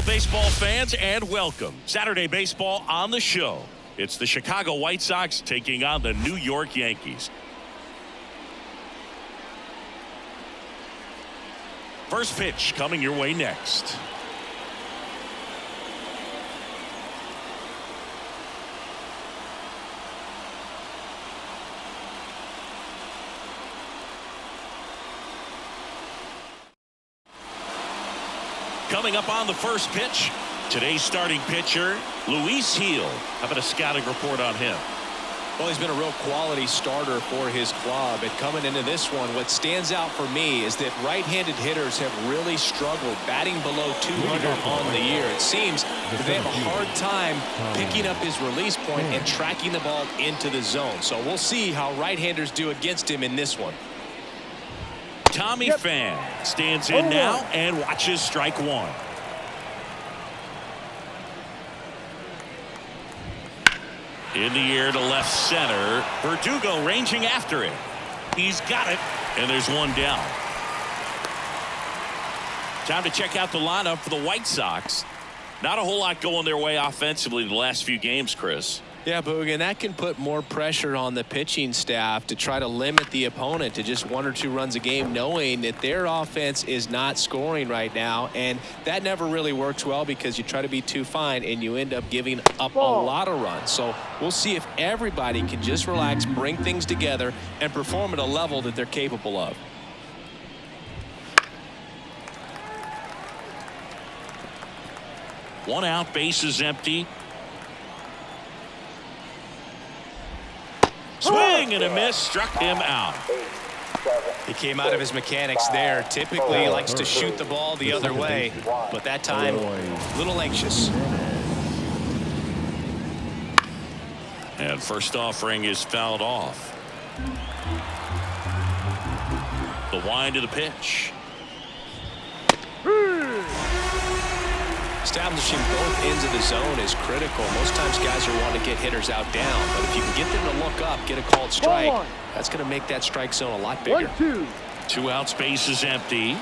baseball fans, and welcome. Saturday baseball on the show. It's the Chicago White Sox taking on the New York Yankees. First pitch coming your way next. Coming up on the first pitch, today's starting pitcher, Luis Gil. How about a scouting report on him? Well, he's been a real quality starter for his club. And coming into this one, what stands out for me is that right-handed hitters have really struggled batting below 200 on the year. It seems that they have a hard time picking up his release point and tracking the ball into the zone. So we'll see how right-handers do against him in this one. Tommy Pham stands in now and watches strike one. In the air to left center. Verdugo ranging after it. He's got it, and there's one down. Time to check out the lineup for the White Sox. Not a whole lot going their way offensively the last few games, Chris. Yeah, Boog, and that can put more pressure on the pitching staff to try to limit the opponent to just 1 or 2 runs a game, knowing that their offense is not scoring right now. And that never really works well because you try to be too fine and you end up giving up a lot of runs. So we'll see if everybody can just relax, bring things together, and perform at a level that they're capable of. One out, bases empty. Swing and a miss, struck him out. He came out of his mechanics there. Typically he likes to shoot the ball the other way, but that time a little anxious. And first offering is fouled off. The wind of the pitch. Establishing both ends of the zone is critical. Most times guys are wanting to get hitters out down, but if you can get them to look up, get a called strike, that's going to make that strike zone a lot bigger. 2 outs, bases empty.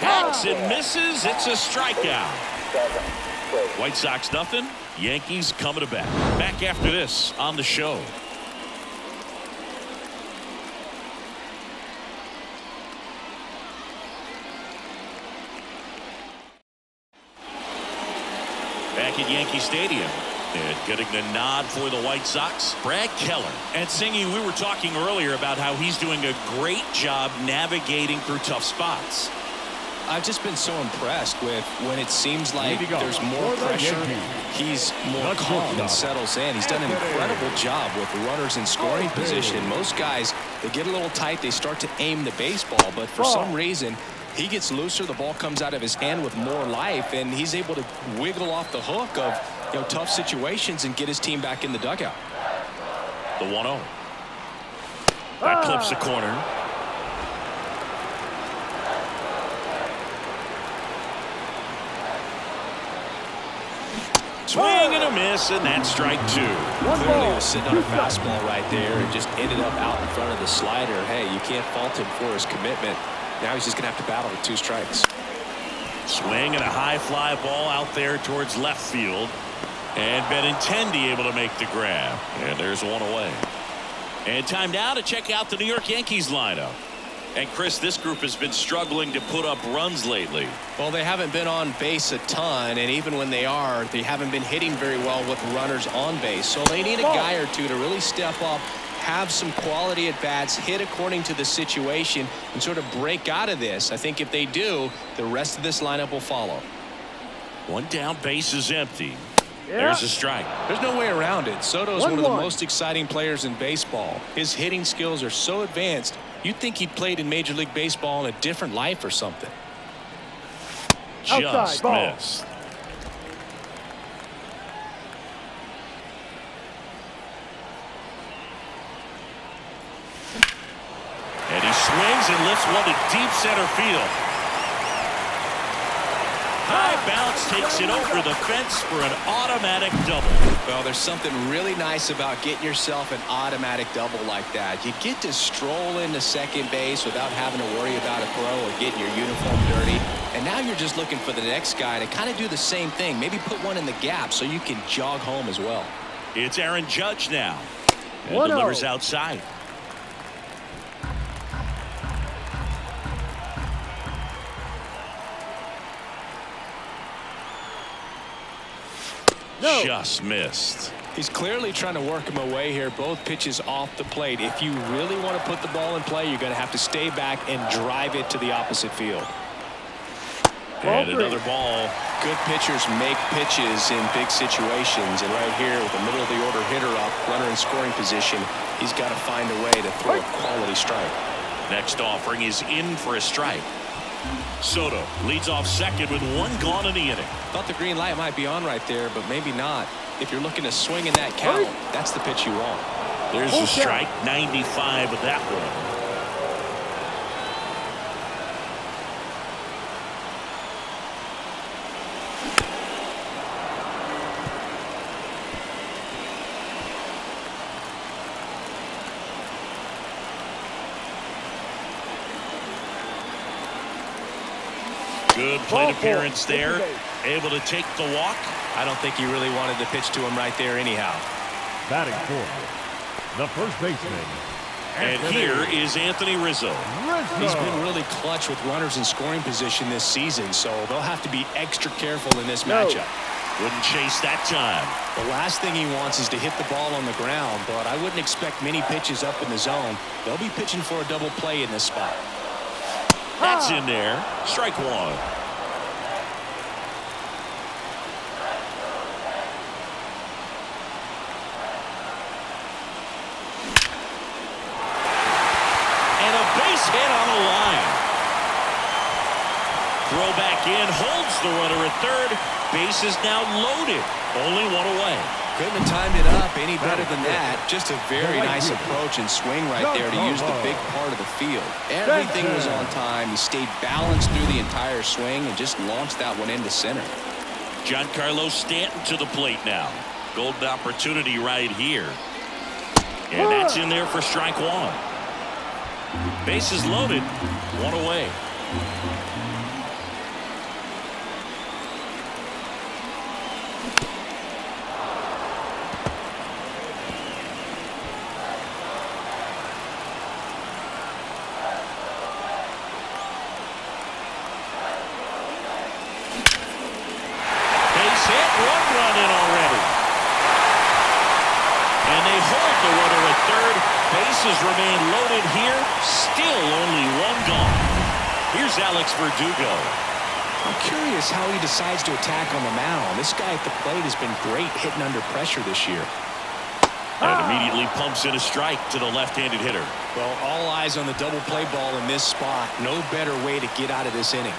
Hacks and misses. It's a strikeout. White Sox nothing. Yankees coming to bat. Back after this on the show. Back at Yankee Stadium. And getting the nod for the White Sox, Brad Keller. And Singy, we were talking earlier about how he's doing a great job navigating through tough spots. I've just been so impressed with when it seems like there's more pressure, he's more calm and settles in. He's done an incredible job with runners in scoring position. Most guys, they get a little tight, they start to aim the baseball, but for some reason he gets looser, the ball comes out of his hand with more life, and he's able to wiggle off the hook of tough situations and get his team back in the dugout. The 1-0. That clips the corner. Swing and a miss, and that's strike 2. Clearly was sitting on a fastball right there and just ended up out in front of the slider. Hey, you can't fault him for his commitment. Now he's just going to have to battle with 2 strikes. Swing and a high fly ball out there towards left field. And Benintendi able to make the grab. And there's one away. And time now to check out the New York Yankees lineup. And Chris, this group has been struggling to put up runs lately. Well, they haven't been on base a ton, and even when they are, they haven't been hitting very well with runners on base. So they need a guy or two to really step up, have some quality at bats, hit according to the situation, and sort of break out of this. I think if they do, the rest of this lineup will follow. One down, base is empty. There's a strike. There's no way around it. Soto is one of the most exciting players in baseball. His hitting skills are so advanced, you'd think he'd played in Major League Baseball in a different life or something. Just missed. And he swings and lifts one to deep center field. High bounce takes it over the fence for an automatic double. Well, there's something really nice about getting yourself an automatic double like that. You get to stroll into second base without having to worry about a throw or getting your uniform dirty. And now you're just looking for the next guy to kind of do the same thing. Maybe put one in the gap so you can jog home as well. It's Aaron Judge now. And delivers outside. No. Just missed. He's clearly trying to work him away here. Both pitches off the plate. If you really want to put the ball in play, you're going to have to stay back and drive it to the opposite field. And another ball. Good pitchers make pitches in big situations. And right here with the middle of the order hitter up, runner in scoring position, he's got to find a way to throw a quality strike. Next offering is in for a strike. Soto leads off second with one gone in the inning. Thought the green light might be on right there, but maybe not. If you're looking to swing in that count, that's the pitch you want. There's a strike, 95 with that one. Good plate appearance there. Able to take the walk. I don't think he really wanted to pitch to him right there anyhow. Batting fourth, the first baseman. And here is Anthony Rizzo. He's been really clutch with runners in scoring position this season, so they'll have to be extra careful in this matchup. Wouldn't chase that time. The last thing he wants is to hit the ball on the ground, but I wouldn't expect many pitches up in the zone. They'll be pitching for a double play in this spot. That's in there. Strike one. And a base hit on the line. Throw back in, holds the runner at third. Base is now loaded. Only one away. Couldn't have timed it up any better than that. Just a very nice approach and swing right there to use the big part of the field. Everything was on time. He stayed balanced through the entire swing and just launched that one into center. Giancarlo Stanton to the plate now. Golden opportunity right here. And that's in there for strike one. Bases loaded. One away. Remain loaded here. Still only one gone. Here's Alex Verdugo. I'm curious how he decides to attack on the mound. This guy at the plate has been great hitting under pressure this year. And immediately pumps in a strike to the left-handed hitter. Well, all eyes on the double play ball in this spot. No better way to get out of this inning.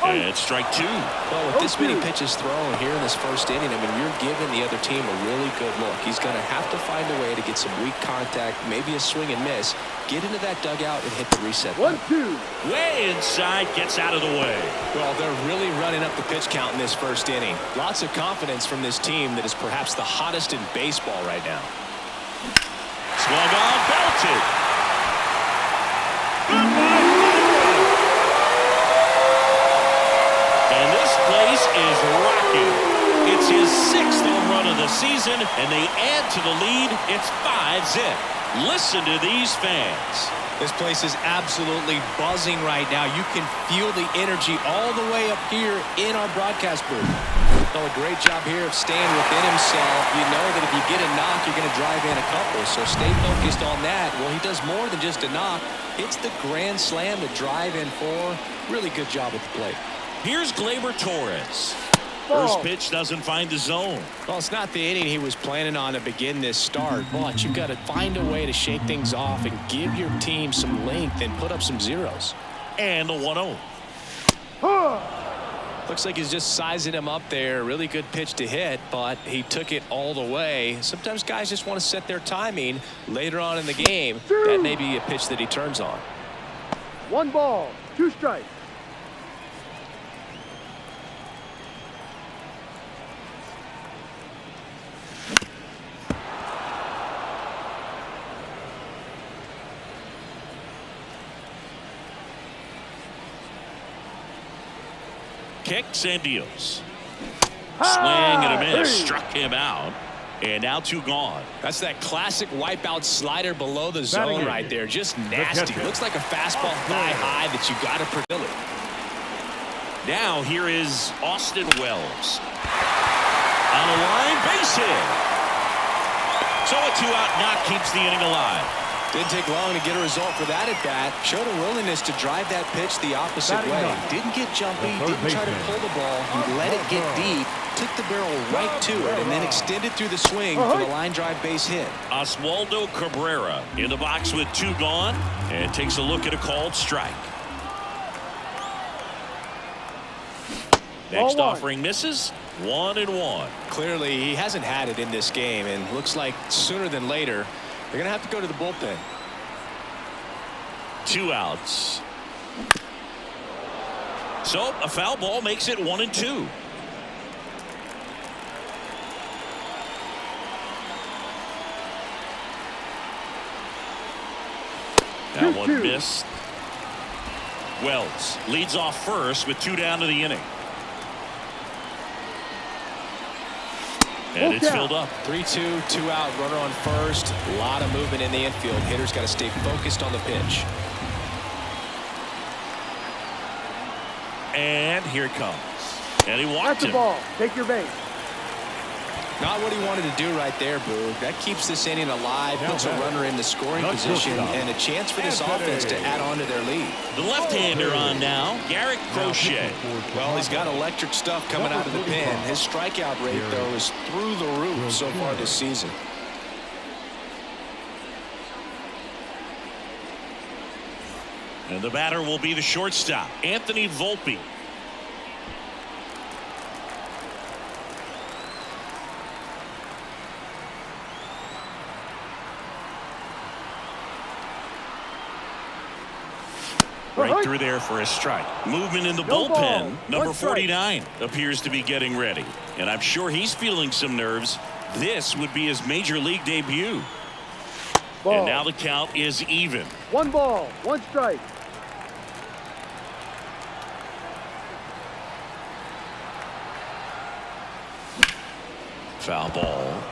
And strike two. Well, with this many pitches thrown here in this first inning, I mean, you're giving the other team a really good look. He's going to have to find a way to get some weak contact, maybe a swing and miss, get into that dugout and hit the reset button. 1-2. Way inside, gets out of the way. Well, they're really running up the pitch count in this first inning. Lots of confidence from this team that is perhaps the hottest in baseball right now. Swung on, belted. And this place is rocking. It's his 6th home run of the season, and they add to the lead. It's 5-zip. Listen to these fans. This place is absolutely buzzing right now. You can feel the energy all the way up here in our broadcast booth. Well, a great job here of staying within himself. You know that if you get a knock, you're going to drive in a couple. So stay focused on that. Well, he does more than just a knock. It's the grand slam to drive in for. Really good job at the plate. Here's Gleyber Torres. First pitch doesn't find the zone. Well, it's not the inning he was planning on to begin this start, but you've got to find a way to shake things off and give your team some length and put up some zeros. And the 1-0. Looks like he's just sizing him up there. Really good pitch to hit, but he took it all the way. Sometimes guys just want to set their timing later on in the game. That may be a pitch that he turns on. 1 ball, 2 strikes. Kicks and deals. Swing and a miss. Struck him out. And now 2 gone. That's that classic wipeout slider below the zone right there. Just nasty. Looks like a fastball thigh high that you got to predict. Now here is Austin Wells. On a line, base hit. So a 2-out knock keeps the inning alive. Didn't take long to get a result for that at bat. Showed a willingness to drive that pitch the opposite way. Didn't get jumpy, didn't try to pull the ball. He let it get deep, took the barrel right to it, and then extended through the swing for the line drive base hit. Oswaldo Cabrera in the box with 2 gone and takes a look at a called strike. Next offering misses. 1-1. Clearly, he hasn't had it in this game, and looks like sooner than later, they're going to have to go to the bullpen. 2 outs. So a foul ball makes it 1-2. That one missed. Wells leads off first with 2 down to the inning. And it's filled up. 3-2, 2 out, runner on first. A lot of movement in the infield. Hitter's got to stay focused on the pitch. And here it comes. And he walked That's the ball. Take your base. Not what he wanted to do right there, Boog. That keeps this inning alive, puts a runner in the scoring position, and a chance for this offense to add on to their lead. The left-hander on now, Garrett Crochet. Well, he's got electric stuff coming out of the pen. His strikeout rate, though, is through the roof so far this season. And the batter will be the shortstop, Anthony Volpe. Right through there for a strike. Movement in the bullpen. Number 49 appears to be getting ready. And I'm sure he's feeling some nerves. This would be his major league debut. And now the count is even. 1 ball, 1 strike. Foul ball.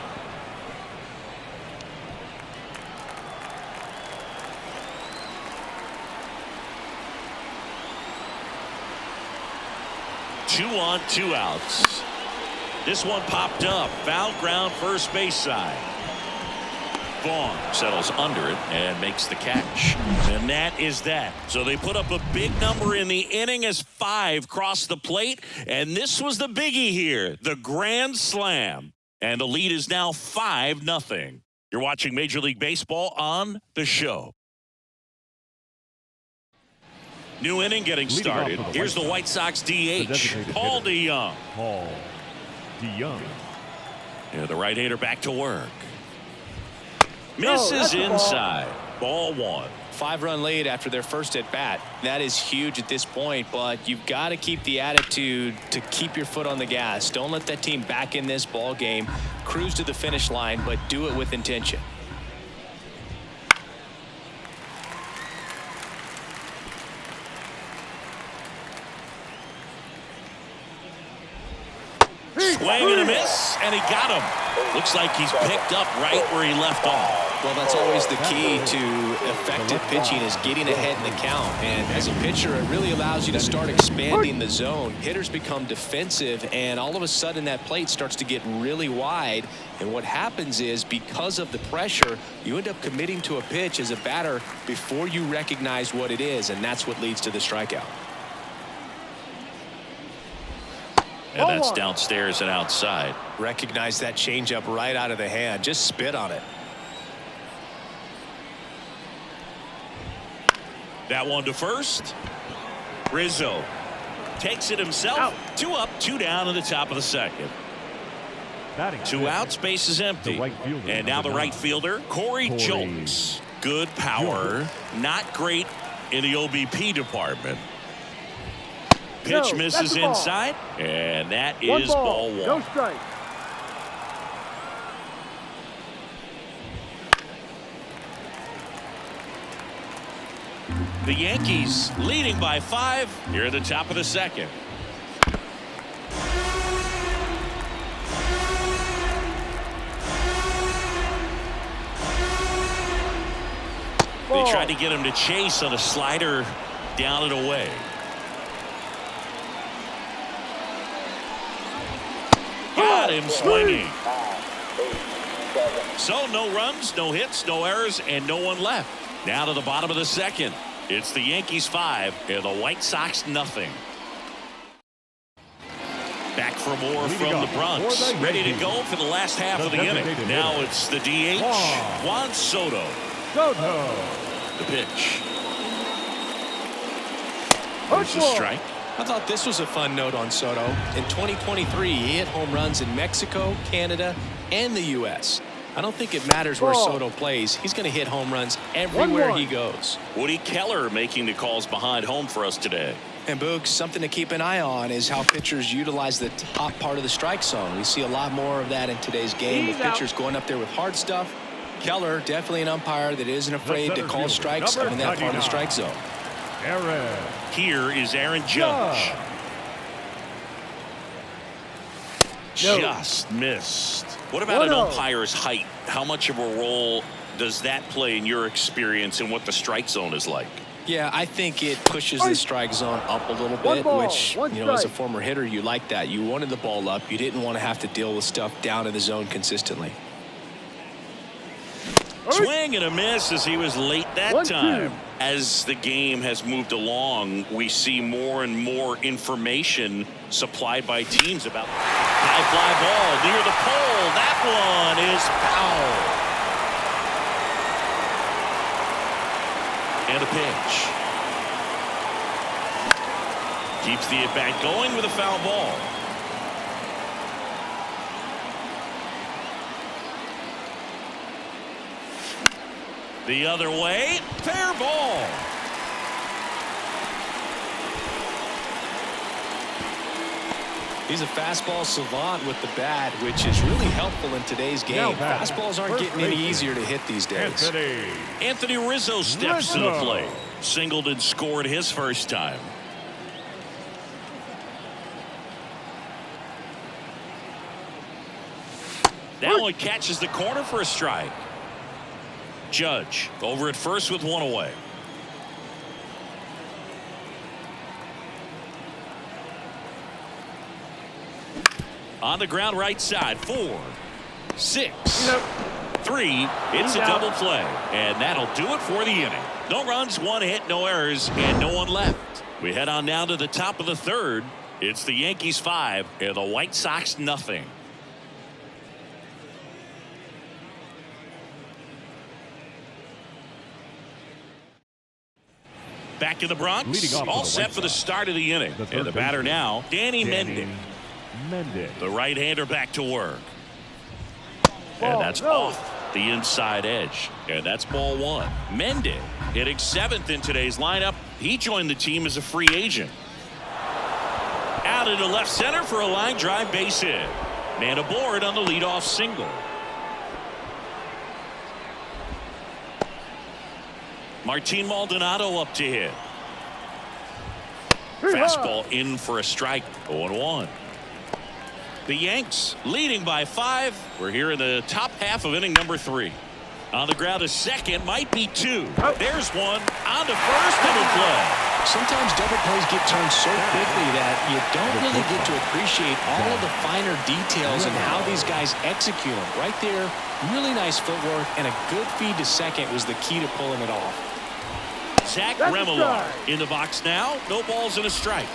Two on, 2 outs. This one popped up. Foul ground, first base side. Vaughn settles under it and makes the catch. And that is that. So they put up a big number in the inning as 5 crossed the plate. And this was the biggie here, the grand slam. And the lead is now 5-0. You're watching Major League Baseball on The Show. New inning getting started. Here's the White Sox DH, Paul DeYoung. Paul DeYoung. Yeah, the right-hander back to work. Misses inside. Ball 1. 5-run lead after their first at bat. That is huge at this point, but you've got to keep the attitude to keep your foot on the gas. Don't let that team back in this ball game. Cruise to the finish line, but do it with intention. Swing and a miss, and he got him. Looks like he's picked up right where he left off. Well, that's always the key to effective pitching, is getting ahead in the count. And as a pitcher, it really allows you to start expanding the zone. Hitters become defensive, and all of a sudden that plate starts to get really wide. And what happens is, because of the pressure, you end up committing to a pitch as a batter before you recognize what it is, and that's what leads to the strikeout. And that's downstairs and outside. Recognize that changeup right out of the hand. Just spit on it. That one to first. Rizzo takes it himself. Out. 2 up, 2 down in the top of the second. 2 outs, base is empty. And now the right fielder, Corey Julks. Good power, not great in the OBP department. Pitch misses inside, and that is ball one. No strike. The Yankees leading by 5 here at the top of the second. They tried to get him to chase on a slider down and away. Got him swinging. So no runs, no hits, no errors, and no one left. Now to the bottom of the second. It's the Yankees 5 and the White Sox nothing. Back for more from the Bronx. Ready to go for the last half of the inning. Now it's the DH, Juan Soto. The pitch. There's a strike. I thought this was a fun note on Soto. In 2023, he hit home runs in Mexico, Canada, and the U.S. I don't think it matters where Soto plays. He's going to hit home runs everywhere he goes. Woody Keller making the calls behind home for us today. And Boog, something to keep an eye on is how pitchers utilize the top part of the strike zone. We see a lot more of that in today's game with pitchers going up there with hard stuff. Keller, definitely an umpire that isn't afraid to call strikes in that part of the strike zone. Here is Aaron Judge. Just missed. What about an umpire's height? How much of a role does that play in your experience and what the strike zone is like? Yeah, I think it pushes the strike zone up a little bit, which, you know, as a former hitter, you like that. You wanted the ball up. You didn't want to have to deal with stuff down in the zone consistently. Swing and a miss as he was late that time. As the game has moved along, we see more and more information supplied by teams about high fly ball near the pole. That one is foul. And a pitch. Keeps the at-bat going with a foul ball. The other way, fair ball. He's a fastball savant with the bat, which is really helpful in today's game. Fastballs aren't getting any easier to hit these days. Anthony Rizzo steps to the plate. Singled and scored his first time. That one catches the corner for a strike. Judge over at first with one away. On the ground right side. 4, 6, 3. It's a double play. And that'll do it for the inning. No runs, one hit, no errors, and no one left. We head on down to the top of the third. It's the Yankees 5 and the White Sox nothing. Back in the Bronx, all set for the start of the inning. And the batter now, Danny Mende. The right-hander back to work. And that's off the inside edge. And that's ball one. Mende hitting 7th in today's lineup. He joined the team as a free agent. Out into left center for a line drive base hit. Man aboard on the leadoff single. Martin Maldonado up to hit. Fastball in for a strike. 0-1. The Yanks leading by 5. We're here in the top half of inning number 3. On the ground, a second, might be 2. There's one on to first, double play. Sometimes double plays get turned so quickly that you don't really get to appreciate all of the finer details and how these guys execute them. Right there, really nice footwork, and a good feed to second was the key to pulling it off. Zach Remillard in the box now. No balls and a strike.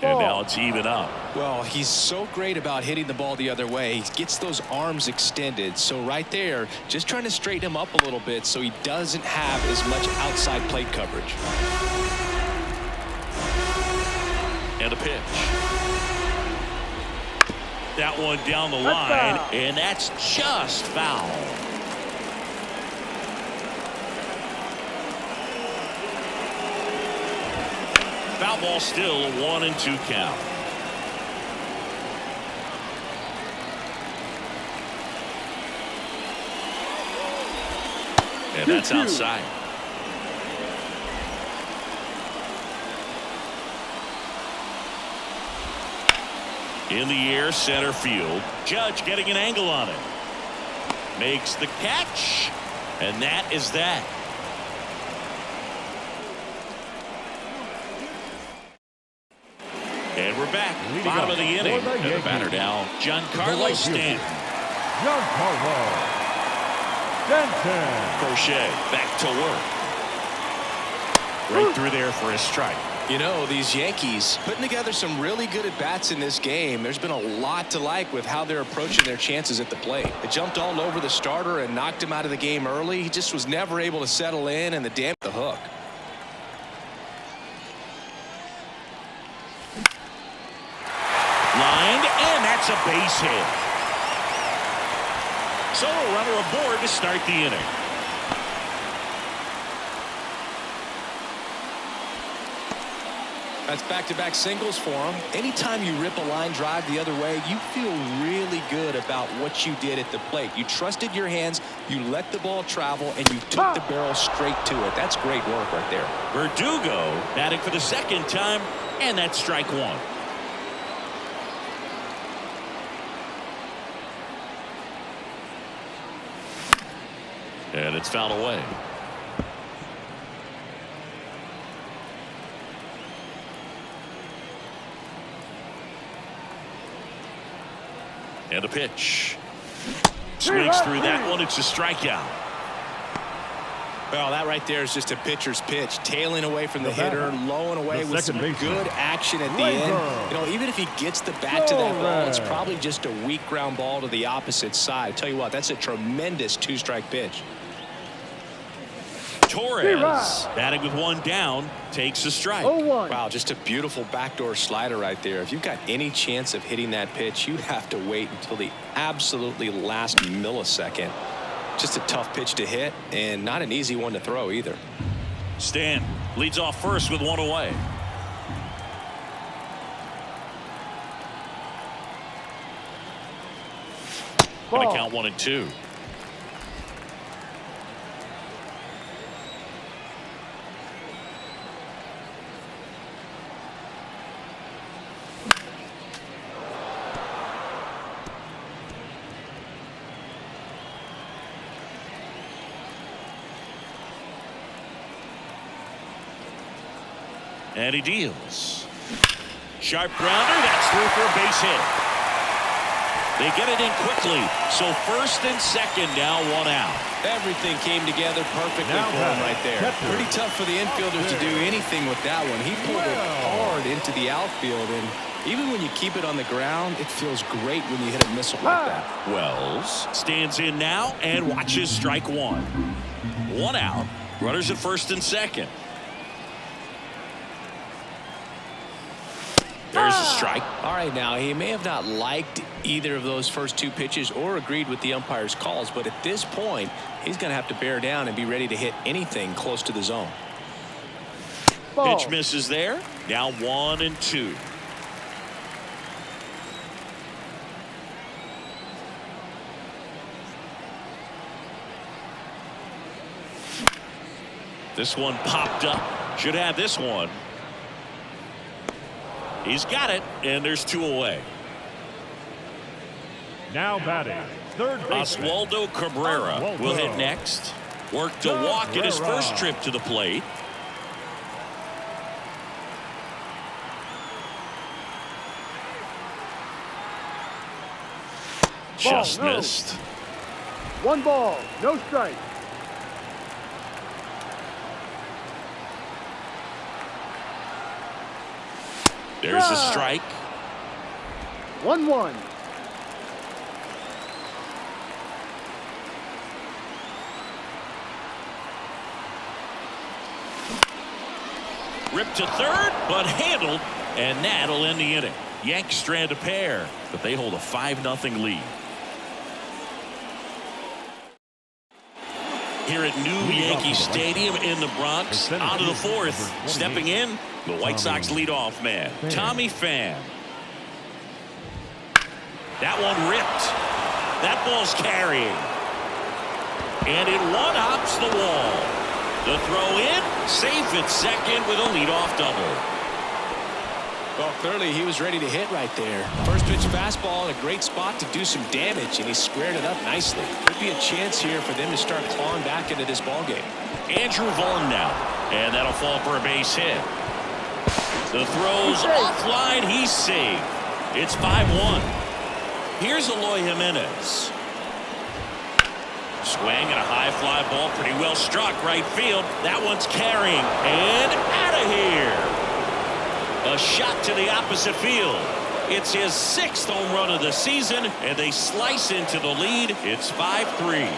And now it's even up. Well, he's so great about hitting the ball the other way. He gets those arms extended. So right there, just trying to straighten him up a little bit so he doesn't have as much outside plate coverage. And a pitch. that one down the line, and that's just foul. Foul ball, still a 1-2 count. And that's outside. In the air, center field. Judge getting an angle on it. Makes the catch. And that is that. And we're back. Bottom of the inning. And the batter now, Giancarlo Stanton. Giancarlo Stanton. Crochet back to work. Right through there for a strike. You know, these Yankees putting together some really good at-bats in this game. There's been a lot to like with how they're approaching their chances at the plate. They jumped all over the starter and knocked him out of the game early. He just was never able to settle in, and the hook. Lined, and that's a base hit. So a runner aboard to start the inning. That's back-to-back singles for him. Anytime you rip a line drive the other way, you feel really good about what you did at the plate. You trusted your hands, you let the ball travel, and you took the barrel straight to it. That's great work right there. Verdugo batting for the second time, and that's strike one. And it's fouled away. And a pitch. Swings through that one. It's a strikeout. Well, that right there is just a pitcher's pitch. Tailing away from the hitter, low and away with some good action at the end. You know, even if he gets the bat to that ball, it's probably just a weak ground ball to the opposite side. I tell you what, that's a tremendous two-strike pitch. Torres batting with one down, takes a strike. Wow, just a beautiful backdoor slider right there. If you've got any chance of hitting that pitch, you have to wait until the absolutely last millisecond. Just a tough pitch to hit, and not an easy one to throw either. Stanton leads off first with one away. Going to count 1-2. And he deals. Sharp grounder. That's through for a base hit. They get it in quickly. So first and second now, one out. Everything came together perfectly for him right there. Pretty tough for the infielders to do anything with that one. He pulled it hard into the outfield, and even when you keep it on the ground, it feels great when you hit a missile like that. Wells stands in now and watches strike one. One out. Runners at first and second. There's a strike. All right, now, he may have not liked either of those first two pitches or agreed with the umpire's calls, but at this point, he's going to have to bear down and be ready to hit anything close to the zone. Pitch misses there. Now 1-2. This one popped up. Should have this one. He's got it, and there's two away. Now batting, third baseman. Oswaldo Cabrera will hit next. Worked to walk at his first trip to the plate. Just missed. 1 ball, no strike. There's a strike. 1-1. Ripped to third, but handled, and that'll end the inning. Yanks strand a pair, but they hold a 5-0 lead. Here at New Yankee Stadium in the Bronx, on to the fourth. Stepping in, the White Sox leadoff man, Tommy Pham. That one ripped. That ball's carrying. And it one-hops the wall. The throw in, safe at second with a leadoff double. Well, clearly he was ready to hit right there. First pitch fastball in a great spot to do some damage, and he squared it up nicely. Could be a chance here for them to start clawing back into this ballgame. Andrew Vaughn now, and that'll fall for a base hit. The throw's offline. He's safe. It's 5-1. Here's Eloy Jimenez. Swing and a high fly ball, pretty well struck right field. That one's carrying and out of here. A shot to the opposite field. It's his 6th home run of the season, and they slice into the lead. It's 5-3.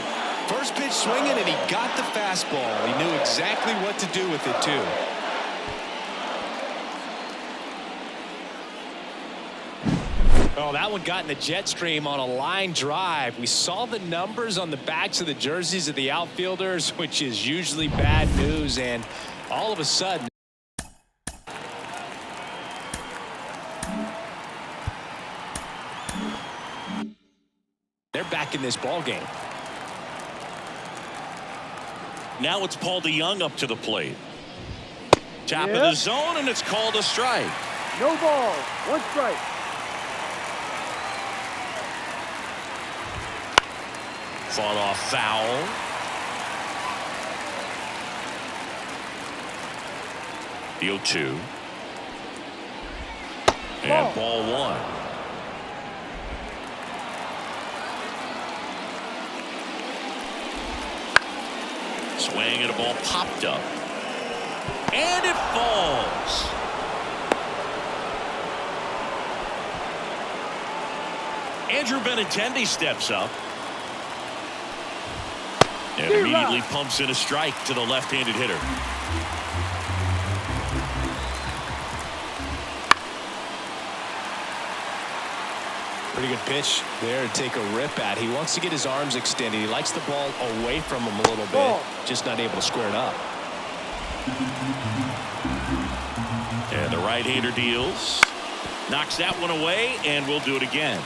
First pitch swinging, and he got the fastball. He knew exactly what to do with it, too. Oh, that one got in the jet stream on a line drive. We saw the numbers on the backs of the jerseys of the outfielders, which is usually bad news, and all of a sudden, they're back in this ball game. Now it's Paul DeYoung up to the plate. Top of the zone, and it's called a strike. No ball. 1 strike. Fought off foul. The 0-2. And ball 1. Swing and a ball popped up. And it falls. Andrew Benintendi steps up. And immediately pumps in a strike to the left-handed hitter. Pretty good pitch there to take a rip at. He wants to get his arms extended. He likes the ball away from him a little bit. Just not able to square it up. And the right-hander deals. Knocks that one away, and we'll do it again.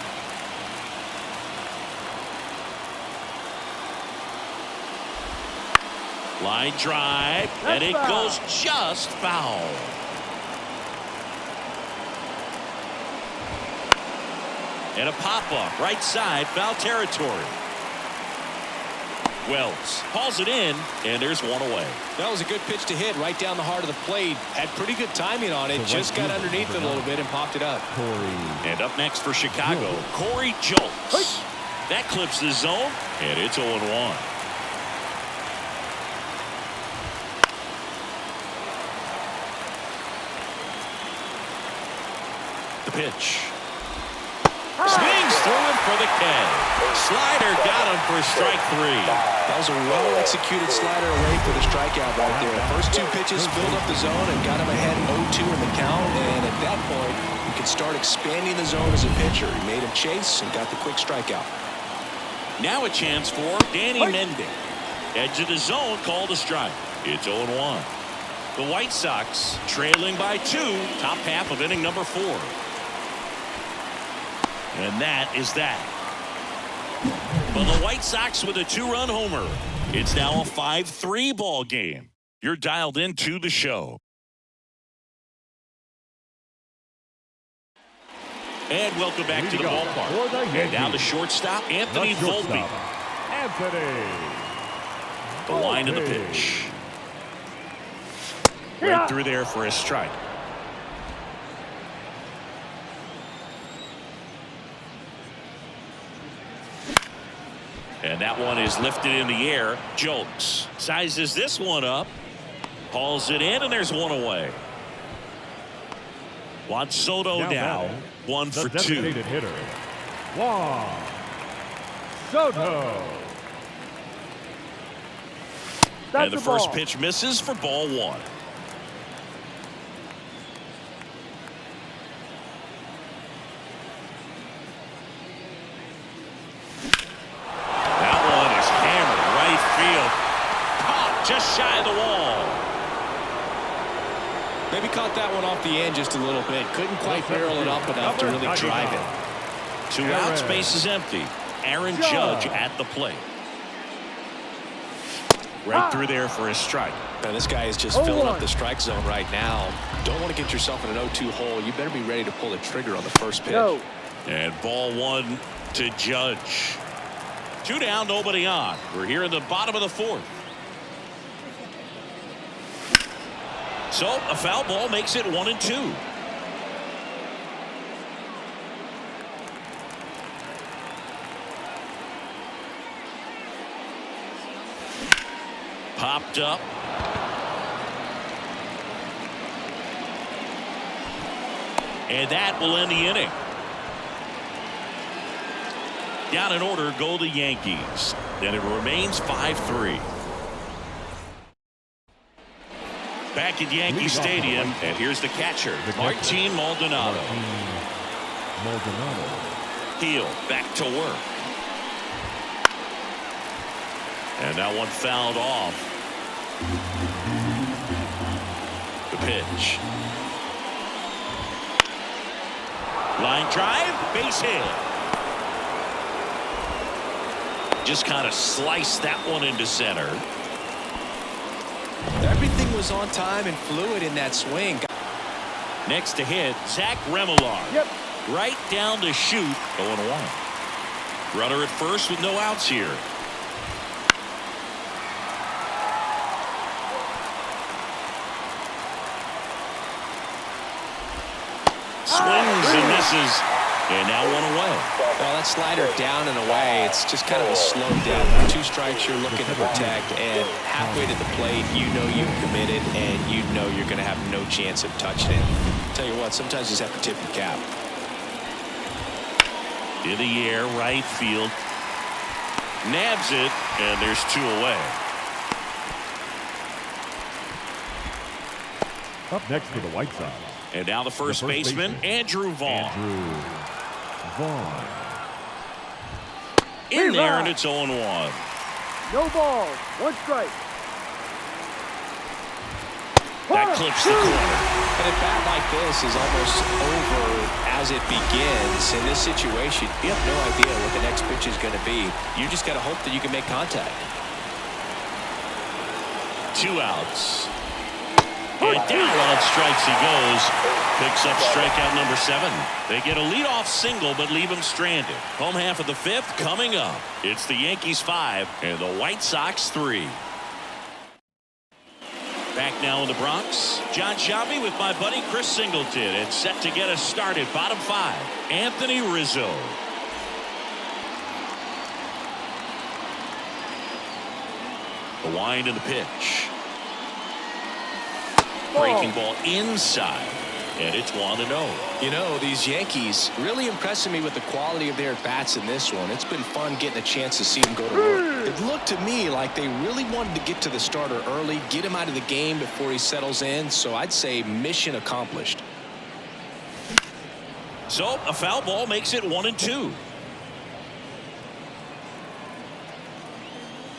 Line drive, and it goes just foul. And a pop-up, right side, foul territory. Wells hauls it in, and there's one away. That was a good pitch to hit right down the heart of the plate. Had pretty good timing on it. Just got underneath it a little bit and popped it up. And up next for Chicago, Corey Julks. That clips the zone, and it's 0-1. The pitch. Swings through him for the K. Slider got him for strike 3. That was a well-executed slider away for the strikeout right there. First 2 pitches filled up the zone and got him ahead 0-2 in the count. And at that point, you can start expanding the zone as a pitcher. He made him chase and got the quick strikeout. Now a chance for Danny Mendick. Edge of the zone, called a strike. It's 0-1. The White Sox trailing by 2, top half of inning number 4. And that is that. But the White Sox with a 2-run homer. It's now a 5-3 ball game. You're dialed into the show. And welcome back to the ballpark. And now the shortstop, Anthony Volpe. The line of the pitch. Right through there for a strike. And that one is lifted in the air. Julks sizes this one up. Hauls it in, and there's one away. Juan Soto now 1 for 2. Hitter, Juan Soto. And the first pitch misses for ball 1. just shy of the wall. Maybe caught that one off the end just a little bit. Couldn't quite barrel it up enough to really drive it. 2 outs, base is empty. Aaron Judge at the plate. Right through there for a strike. Now this guy is just filling up the strike zone right now. Don't want to get yourself in an 0-2 hole. You better be ready to pull the trigger on the first pitch. No. And ball 1 to Judge. 2 down, nobody on. We're here in the bottom of the 4th. So a foul ball makes it 1-2. Popped up. And that will end the inning. Down in order go the Yankees. And it remains 5-3. Back at Yankee Stadium, and here's the catcher, Martin Maldonado. Heel back to work. And that one fouled off. The pitch. Line drive, base hit. Just kind of sliced that one into center. Everything was on time and fluid in that swing. Next to hit, Zach Remillard. Yep. Right down to shoot. 0-1. Runner at first with no outs here. Swings and misses. And now 1 away. Well, that slider down and away, it's just kind of a slow down. 2 strikes you're looking to protect, and halfway to the plate, you know you've committed, and you know you're going to have no chance of touching it. Tell you what, sometimes you just have to tip your cap. In the air, right field. Nabs it, and there's 2 away. Up next for the White Sox. And now the first baseman, Andrew Vaughn. In there, and it's 0-1. No ball. 1 strike. That clips the corner. And a bat like this is almost over as it begins. In this situation, you have no idea what the next pitch is going to be. You just got to hope that you can make contact. 2 outs. And down on strikes he goes. Picks up strikeout number 7. They get a leadoff single but leave him stranded. Home half of the 5th coming up. It's the Yankees 5 and the White Sox 3. Back now in the Bronx. John Shabby with my buddy Chris Singleton and set to get us started. Bottom 5. Anthony Rizzo. The wind and the pitch. Breaking ball inside, and it's 1-0. You know, these Yankees really impressing me with the quality of their bats in this one. It's been fun getting a chance to see them go to work. It looked to me like they really wanted to get to the starter early, get him out of the game before he settles in, so I'd say mission accomplished. So a foul ball makes it 1-2.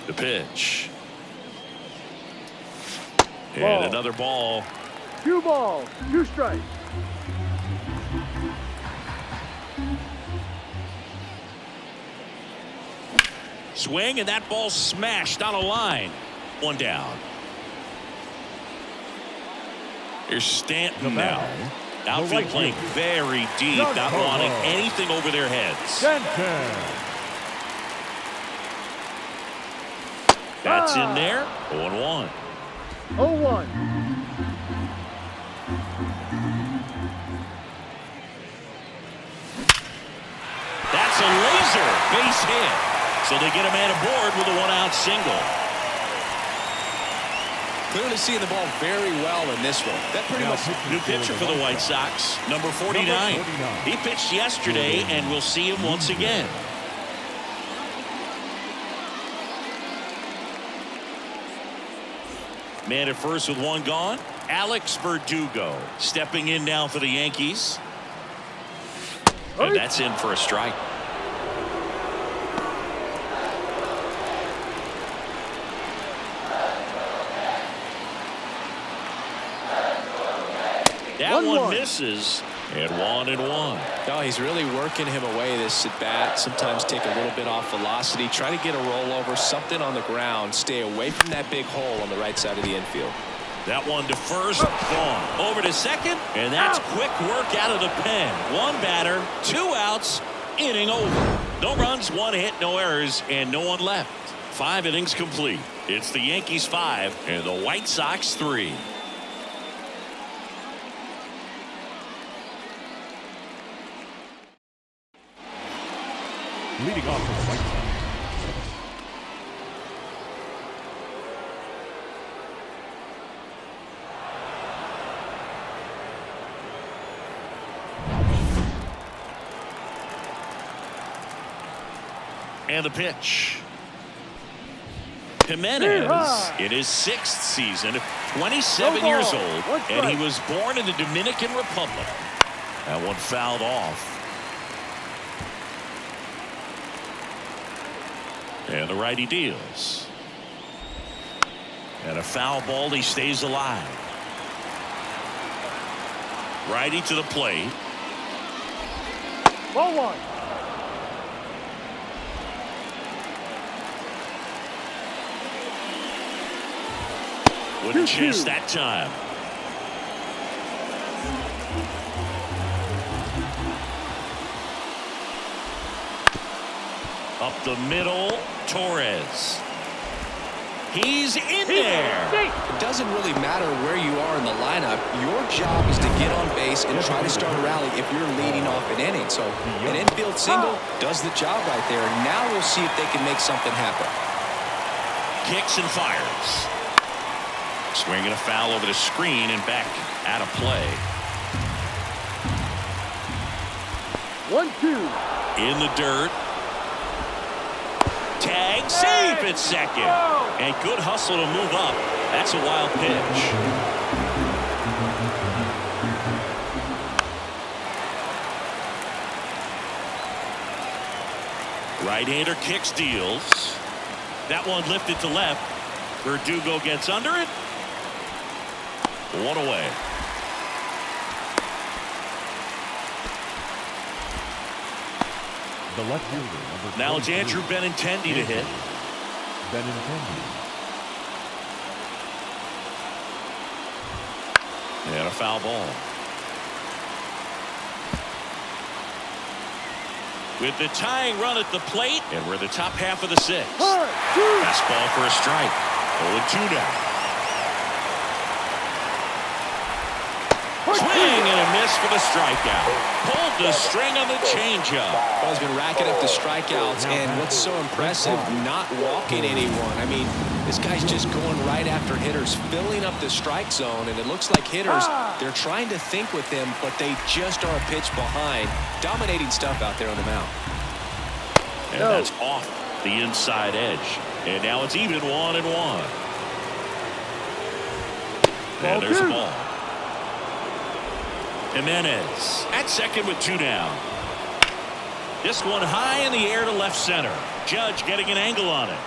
The pitch. And another ball. 2 balls. 2 strikes. Swing, and that ball smashed on a line. 1 down. Here's Stanton now. Outfield playing very deep, not wanting anything over their heads. That's in there. 0-1. 0-1. That's a laser base hit. So they get a man aboard with a 1-out single. Clearly seeing the ball very well in this one. That pretty much new pitcher for the White Sox, number 49. He pitched yesterday, and we'll see him once again. Man at first with 1 gone. Alex Verdugo stepping in now for the Yankees. And that's in for a strike. That one misses. And 1-1. No, he's really working him away this at bat. Sometimes take a little bit off velocity. Try to get a rollover, something on the ground. Stay away from that big hole on the right side of the infield. That one to first, gone. Over to second, and that's quick work out of the pen. One batter, 2 outs, inning over. No runs, 1 hit, no errors, and no one left. 5 innings complete. It's the Yankees 5 and the White Sox 3. Leading off for the White Sox. And the pitch. Jimenez in his 6th season, 27 years old, and he was born in the Dominican Republic. That one fouled off. And the righty deals. And a foul ball, he stays alive. Righty to the plate. Ball 1. Wouldn't chase that time. Up the middle, Torres. He's in there. It doesn't really matter where you are in the lineup. Your job is to get on base and try to start a rally if you're leading off an inning. So an infield single does the job right there. Now we'll see if they can make something happen. Kicks and fires. Swinging a foul over the screen and back out of play. 1-2. In the dirt. Tag, safe at second. And good hustle to move up. That's a wild pitch. Right-hander kicks, deals. That one lifted to left. Verdugo gets under it. 1 away. The left fielder. Now it's Andrew Benintendi to hit. Benintendi. And a foul ball. With the tying run at the plate, and we're the top half of the 6th. Fastball for a strike. 0-2 now. Swing and a miss for the strikeout. Pulled the string on the changeup. Well, he's been racking up the strikeouts, and what's so impressive, not walking anyone. I mean, this guy's just going right after hitters, filling up the strike zone, and it looks like hitters, they're trying to think with him, but they just are a pitch behind. Dominating stuff out there on the mound. And that's off the inside edge. And now it's even 1-1. And there's the ball. Jimenez at second with 2 down. This one high in the air to left center. Judge getting an angle on it.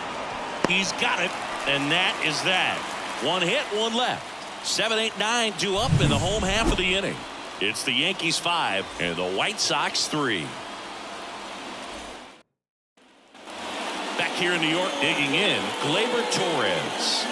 He's got it, and that is that. 1 hit, 1 left. 7, 8, 9, 2 up in the home half of the inning. It's the Yankees 5 and the White Sox 3. Back here in New York, digging in, Gleyber Torres.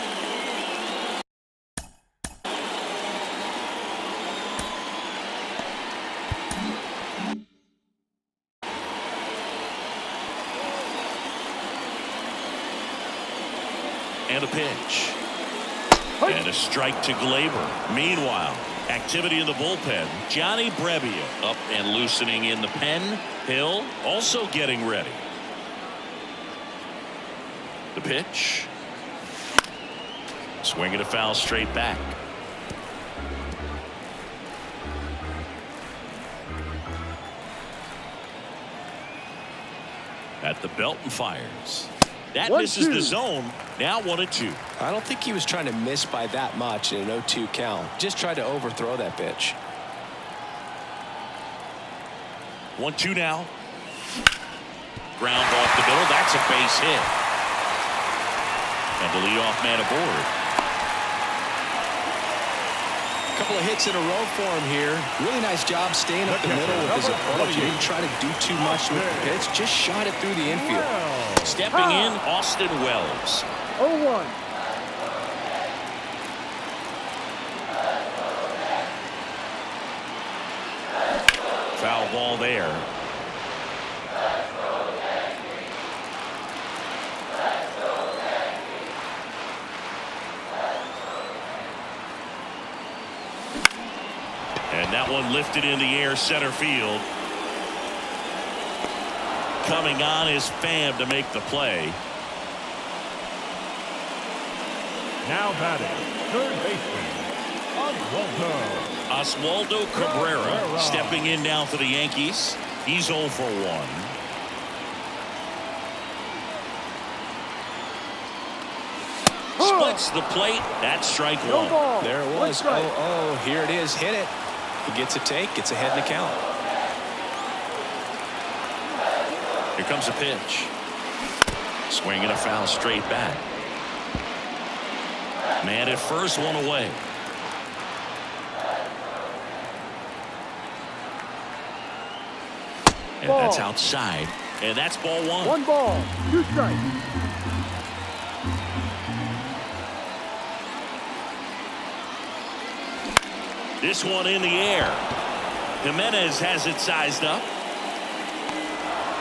And a pitch. And a strike to Gleyber. Meanwhile, activity in the bullpen. Johnny Brebbia up and loosening in the pen. Hill also getting ready. The pitch. Swinging a foul straight back. At the belt and fires. That misses the zone. Now 1-2. I don't think he was trying to miss by that much in an 0-2 count. Just tried to overthrow that pitch. 1-2 now. Ground off the middle. That's a base hit. And the leadoff man aboard. A couple of hits in a row for him here. Really nice job staying up the middle with his approach. He didn't try to do too much with the pitch. Just shot it through the infield. Stepping in, Austin Wells. 0-1. Foul ball there. And that one lifted in the air center field. Coming on is Pham to make the play. Now batting, third baseman, Oswaldo Cabrera stepping in now for the Yankees. He's 0 for 1. Splits the plate. That's strike one. There it was. Oh, here it is. Hit it. He gets a take. Gets ahead in the count. Here comes a pitch. Swinging a foul straight back. Man at first, one away. And that's outside. And that's ball one. 1 ball, 2 strikes. This one in the air. Jimenez has it sized up.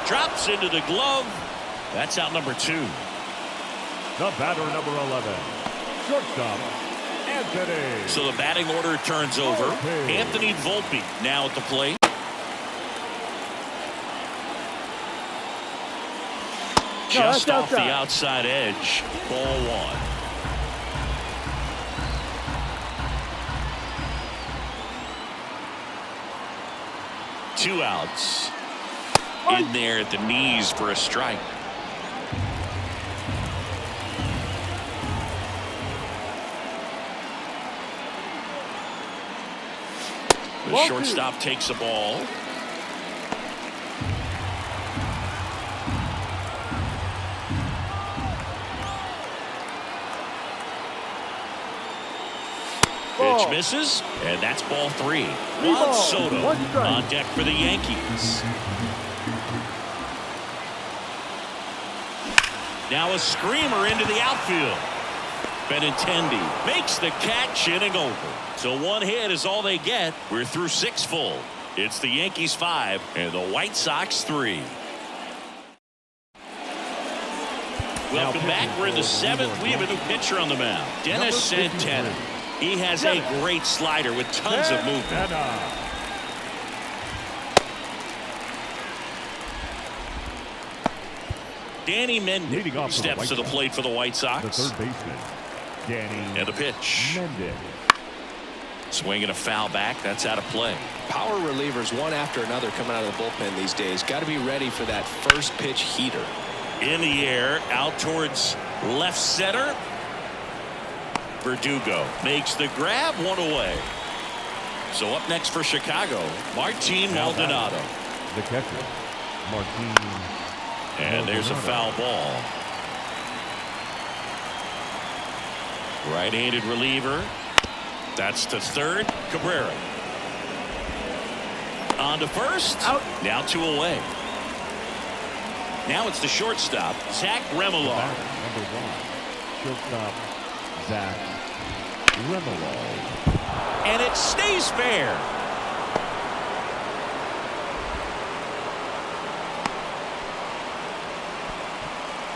Drops into the glove. That's out number 2. The batter, number 11, shortstop, Anthony. So the batting order turns over. Anthony Volpe now at the plate. Just off the outside edge. Ball 1. Two outs. In there at the knees for a strike. The shortstop takes a ball. Pitch misses, and that's ball 3. Juan Soto on deck for the Yankees. Now a screamer into the outfield. Benintendi makes the catch, inning over. So 1 hit is all they get. We're through 6 full. It's the Yankees 5 and the White Sox 3. Welcome back. We're in the 7th. We have a new pitcher on the mound. Dennis Santana. He has a great slider with tons of movement. Danny Mendez steps to the plate for the White Sox. The third baseman, Danny. And the pitch. Mendez. Swinging a foul back. That's out of play. Power relievers one after another coming out of the bullpen these days. Got to be ready for that first pitch heater. In the air, out towards left center. Verdugo makes the grab, 1 away. So up next for Chicago, Martin Maldonado. The catcher, Martin. And there's a foul ball. Right-handed reliever. That's to third. Cabrera. On to first. Out. Now 2 away. Now it's the shortstop, Zach Remillard. Number 1, shortstop, Zach Remillard. And it stays fair.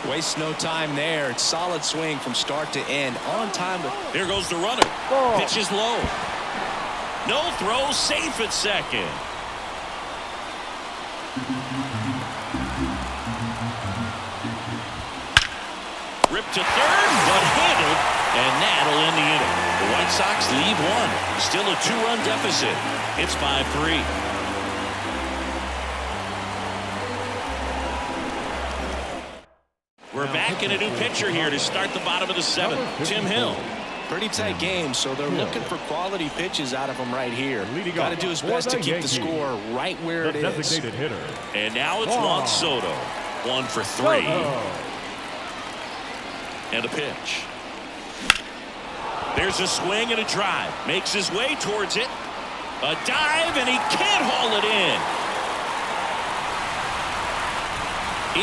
Wastes no time there. It's solid swing from start to end. On time. There goes the runner. Pitch is low. No throw. Safe at second. Ripped to third, but handled, and that'll end the inning. The White Sox lead 1. Still a 2-run deficit. It's 5-3. We're back in a new pitcher here to start the bottom of the 7th. Tim Hill. Pretty tight game, so they're looking for quality pitches out of him right here. Got to do his best to keep the score right where it is. Designated hitter. And now it's Juan Soto. 1 for 3. And a pitch. There's a swing and a drive. Makes his way towards it. A dive, and he can't haul it in.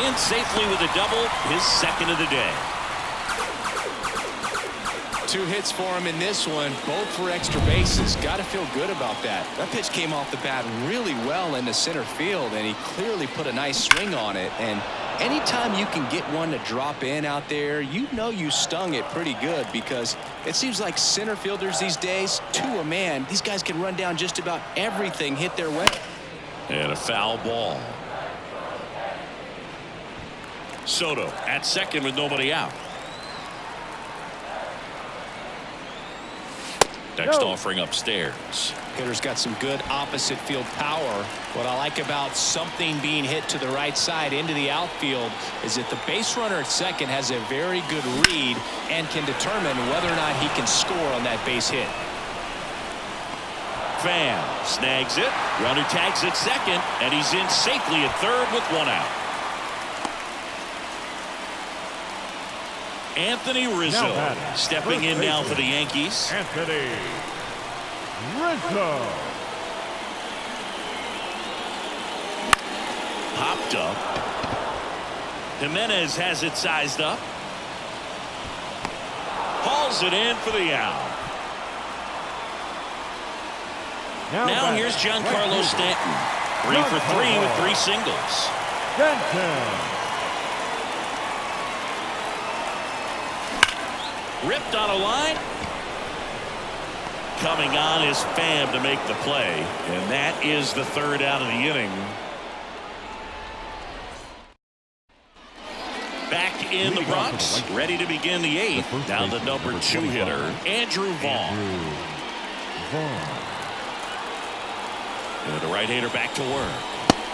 In safely with a double, his second of the day. 2 hits for him in this one, both for extra bases. Got to feel good about that. That pitch came off the bat really well into center field, and he clearly put a nice swing on it. And anytime you can get one to drop in out there, you know you stung it pretty good, because it seems like center fielders these days, to a man, these guys can run down just about everything hit their way. And a foul ball. Soto at second with nobody out. Next offering upstairs. Hitter's got some good opposite field power. What I like about something being hit to the right side into the outfield is that the base runner at second has a very good read and can determine whether or not he can score on that base hit. Fan snags it. Runner tags at second, and he's in safely at third with 1 out. Anthony Rizzo stepping in now for the Yankees. Anthony Rizzo. Popped up. Jimenez has it sized up. Hauls it in for the out. Now here's Giancarlo Stanton. 3 for 3 with 3 singles. Ripped on a line. Coming on is Pham to make the play, and that is the 3rd out of the inning. Back in the Bronx, ready to begin the 8th. Now the number 2 hitter, Andrew Vaughn. And the right-hander back to work.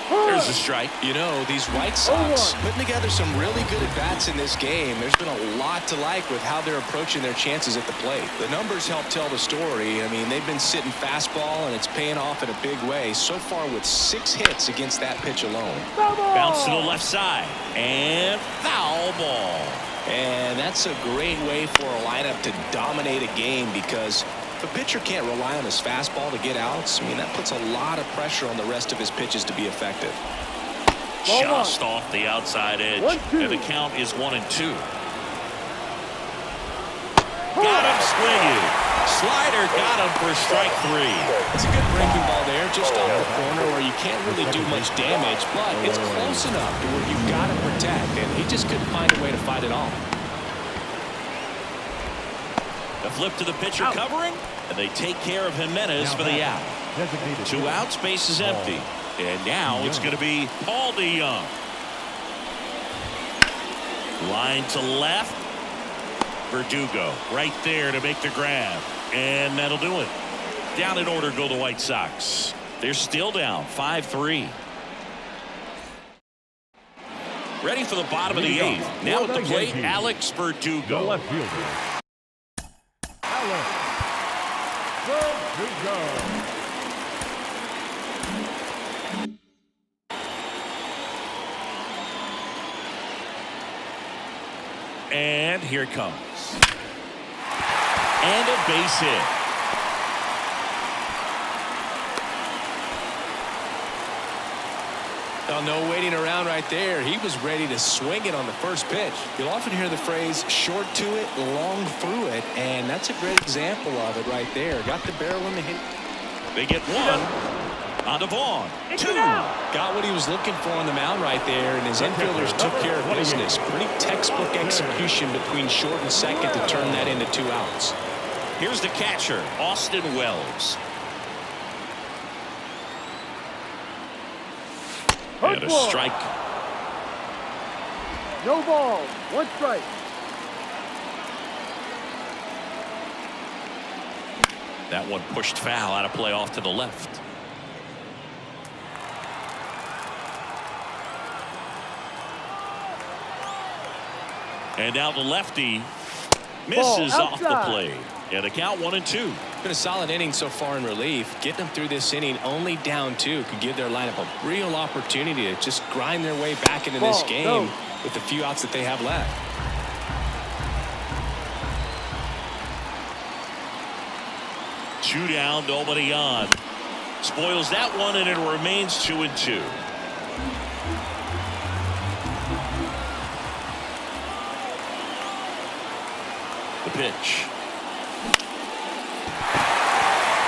There's a strike. You know, these White Sox putting together some really good at-bats in this game. There's been a lot to like with how they're approaching their chances at the plate. The numbers help tell the story. I mean, they've been sitting fastball, and it's paying off in a big way. So far with 6 hits against that pitch alone. Bounce to the left side. And foul ball. And that's a great way for a lineup to dominate a game, because the pitcher can't rely on his fastball to get outs. I mean, that puts a lot of pressure on the rest of his pitches to be effective. Just off the outside edge. And the count is 1-2. Got him swinging. Slider got him for strike 3. It's a good breaking ball there, just off the corner where you can't really do much damage, but it's close enough to where you've got to protect, and he just couldn't find a way to fight it off. The flip to the pitcher covering, and they take care of Jimenez for the out. 2 outs, base is empty. And now it's going to be Paul DeYoung. Line to left. Verdugo right there to make the grab. And that'll do it. Down in order go the White Sox. They're still down 5-3. Ready for the bottom of the 8th. Now at the plate, Alex Verdugo. Left fielder. And here it comes. And a base hit. Oh, no waiting around right there. He was ready to swing it on the first pitch. You'll often hear the phrase short to it, long through it, and that's a great example of it right there. Got the barrel in the hit. They get 1 on to Vaughn. 2. Got what he was looking for on the mound right there, and his infielders took care of business. Pretty textbook execution between short and second to turn that into 2 outs. Here's the catcher, Austin Wells. And a strike. No ball. 1 strike. That one pushed foul out of play off to the left. And now the lefty misses off the plate. And the count 1-2. Been a solid inning so far in relief. Getting them through this inning only down 2 could give their lineup a real opportunity to just grind their way back into this game with the few outs that they have left. 2 down, nobody on. Spoils that one, and it remains 2-2. The pitch.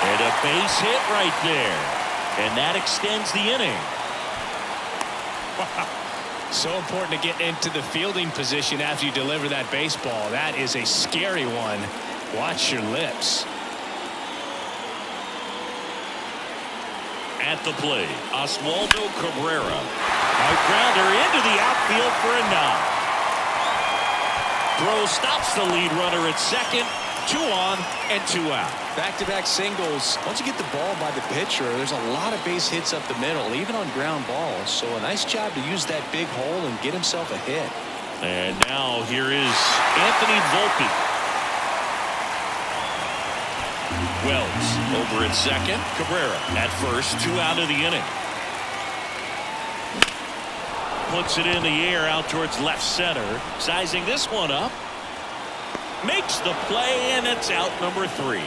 And a base hit right there. And that extends the inning. So important to get into the fielding position after you deliver that baseball. That is a scary one. Watch your lips. At the plate, Oswaldo Cabrera. A grounder into the outfield for a knock. Throw stops the lead runner at second. 2 on and 2 out. Back-to-back singles. Once you get the ball by the pitcher, there's a lot of base hits up the middle, even on ground balls. So a nice job to use that big hole and get himself a hit. And now here is Anthony Volpe. Wells over at second. Cabrera at first. 2 out of the inning. Puts it in the air out towards left center. Sizing this one up. Makes the play, and it's out number 3.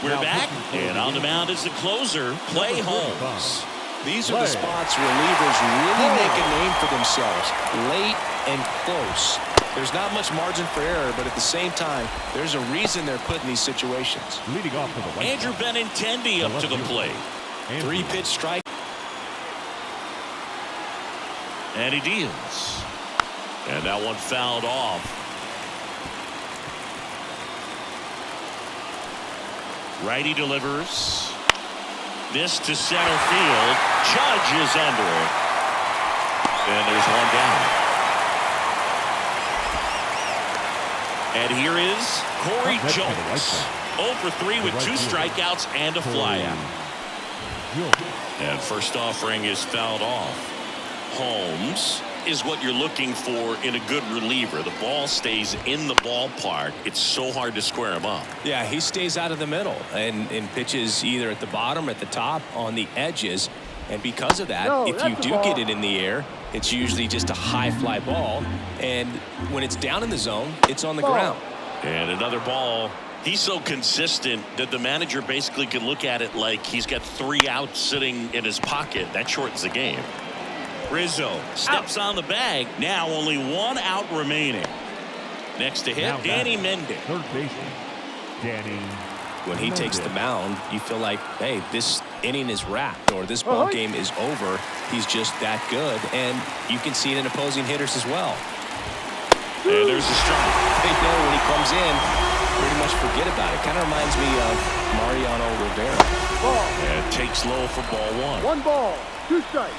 We're back, and on the mound is the closer, Clay Holmes. These are the spots relievers really make a name for themselves. Late and close. There's not much margin for error, but at the same time, there's a reason they're put in these situations. Leading off for the White Andrew Benintendi up to the plate. 3-pitch strike. And he deals. And that one fouled off. Righty delivers. This to center field. Judge is under it. And there's one down. And here is Corey Jones. 0 for 3 with 2 strikeouts and a flyout. And first offering is fouled off. Holmes is what you're looking for in a good reliever. The ball stays in the ballpark. It's so hard to square him up. Yeah, he stays out of the middle and pitches either at the bottom or at the top on the edges. And because of that, if you do get it in the air, it's usually just a high fly ball. And when it's down in the zone, it's on the ground. And another ball. He's so consistent that the manager basically can look at it like he's got 3 outs sitting in his pocket. That shortens the game. Rizzo steps on the bag. Now only 1 out remaining. Next to hit, Now Danny Mendick. Third baseman, Danny. When he takes the mound, you feel like, hey, this inning is wrapped or this ball game is over. He's just that good. And you can see it in opposing hitters as well. And there's a strike. They know when he comes in, pretty much forget about it. Kind of reminds me of Mariano Rivera. And takes low for ball 1. 1 ball, 2 strikes.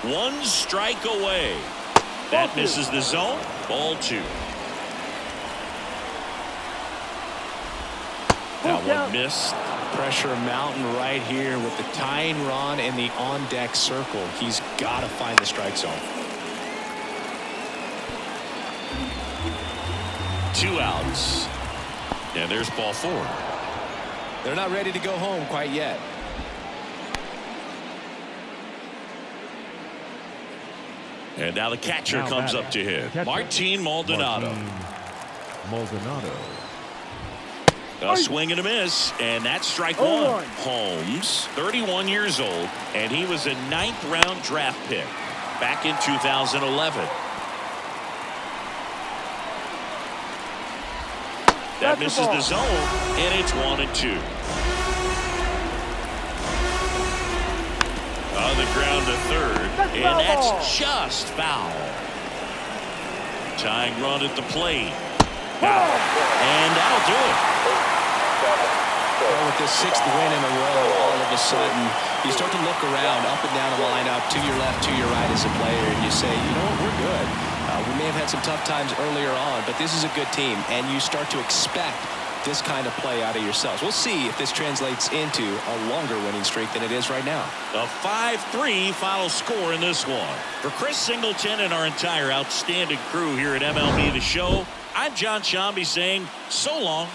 1 strike away. That misses the zone. Ball 2. That one missed. Pressure mountain right here with the tying run in the on-deck circle. He's got to find the strike zone. 2 outs. And there's ball 4. They're not ready to go home quite yet. And now the catcher comes up to hit. Martin Maldonado. A swing and a miss, and that's strike 1. Holmes, 31 years old, and he was a 9th round draft pick back in 2011. That misses the zone, and it's 1-2. On the ground to third, and that's just foul. Tying run at the plate. And that'll do it. Well, with this 6th win in a row, all of a sudden, you start to look around, up and down the lineup, to your left, to your right as a player, and you say, you know what, we're good. We may have had some tough times earlier on, but this is a good team, and you start to expect this kind of play out of yourselves. We'll see if this translates into a longer winning streak than it is right now. A 5-3 final score in this one. For Chris Singleton and our entire outstanding crew here at MLB The Show, I'm John Shambi saying so long